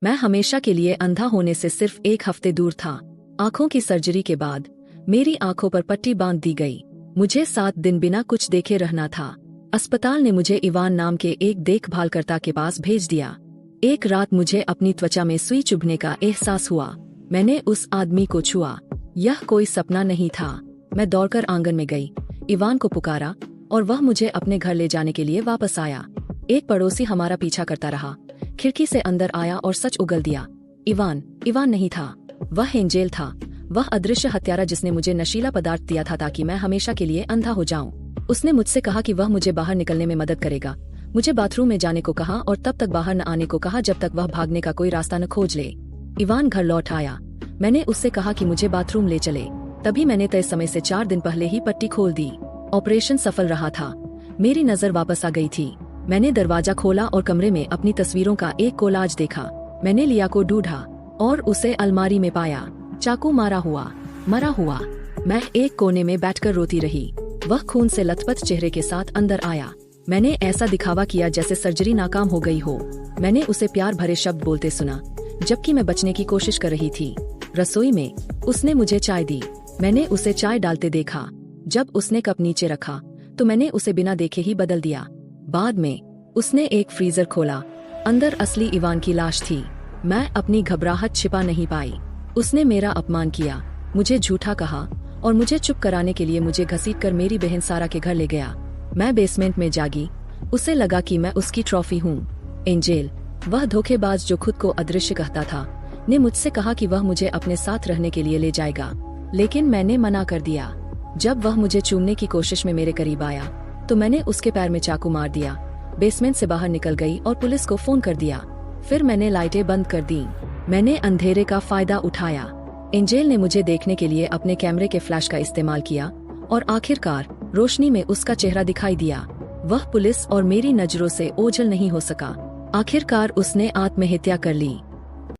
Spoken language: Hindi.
मैं हमेशा के लिए अंधा होने से सिर्फ 1 हफ्ते दूर था। आंखों की सर्जरी के बाद मेरी आंखों पर पट्टी बांध दी गई। मुझे 7 दिन बिना कुछ देखे रहना था। अस्पताल ने मुझे इवान नाम के एक देखभालकर्ता के पास भेज दिया। एक रात मुझे अपनी त्वचा में सुई चुभने का एहसास हुआ। मैंने उस आदमी को छुआ। यह कोई सपना नहीं था। मैं दौड़कर आंगन में गई, इवान को पुकारा और वह मुझे अपने घर ले जाने के लिए वापस आया। एक पड़ोसी हमारा पीछा करता रहा, खिड़की से अंदर आया और सच उगल दिया। इवान नहीं था, वह एंजेल था। वह अदृश्य हत्यारा जिसने मुझे नशीला पदार्थ दिया था ताकि मैं हमेशा के लिए अंधा हो जाऊं। उसने मुझसे कहा कि वह मुझे बाहर निकलने में मदद करेगा। मुझे बाथरूम में जाने को कहा और तब तक बाहर न आने को कहा जब तक वह भागने का कोई रास्ता न खोज ले। इवान घर लौट आया। मैंने उससे कहा कि मुझे बाथरूम ले चले। तभी मैंने तय समय से 4 दिन पहले ही पट्टी खोल दी। ऑपरेशन सफल रहा था। मेरी नजर वापस आ गई थी। मैंने दरवाजा खोला और कमरे में अपनी तस्वीरों का एक कोलाज देखा। मैंने लिया को ढूंढा और उसे अलमारी में पाया, चाकू मरा हुआ। मैं एक कोने में बैठकर रोती रही। वह खून से लथपथ चेहरे के साथ अंदर आया। मैंने ऐसा दिखावा किया जैसे सर्जरी नाकाम हो गई हो। मैंने उसे प्यार भरे शब्द बोलते सुना, जबकि मैं बचने की कोशिश कर रही थी। रसोई में उसने मुझे चाय दी। मैंने उसे चाय डालते देखा। जब उसने कप नीचे रखा तो मैंने उसे बिना देखे ही बदल दिया। बाद में उसने एक फ्रीजर खोला। अंदर असली इवान की लाश थी। मैं अपनी घबराहट छिपा नहीं पाई। उसने मेरा अपमान किया, मुझे झूठा कहा और मुझे चुप कराने के लिए मुझे घसीटकर मेरी बहन सारा के घर ले गया। मैं बेसमेंट में जागी। उसे लगा कि मैं उसकी ट्रॉफी हूँ। एंजेल, वह धोखेबाज जो खुद को अदृश्य कहता था, ने मुझसे कहा कि वह मुझे अपने साथ रहने के लिए ले जाएगा, लेकिन मैंने मना कर दिया। जब वह मुझे चूमने की कोशिश में मेरे करीब आया तो मैंने उसके पैर में चाकू मार दिया। बेसमेंट से बाहर निकल गई और पुलिस को फोन कर दिया। फिर मैंने लाइटें बंद कर दी। मैंने अंधेरे का फायदा उठाया। एंजेल ने मुझे देखने के लिए अपने कैमरे के फ्लैश का इस्तेमाल किया और आखिरकार रोशनी में उसका चेहरा दिखाई दिया। वह पुलिस और मेरी नजरों से ओझल नहीं हो सका। आखिरकार उसने आत्महत्या कर ली।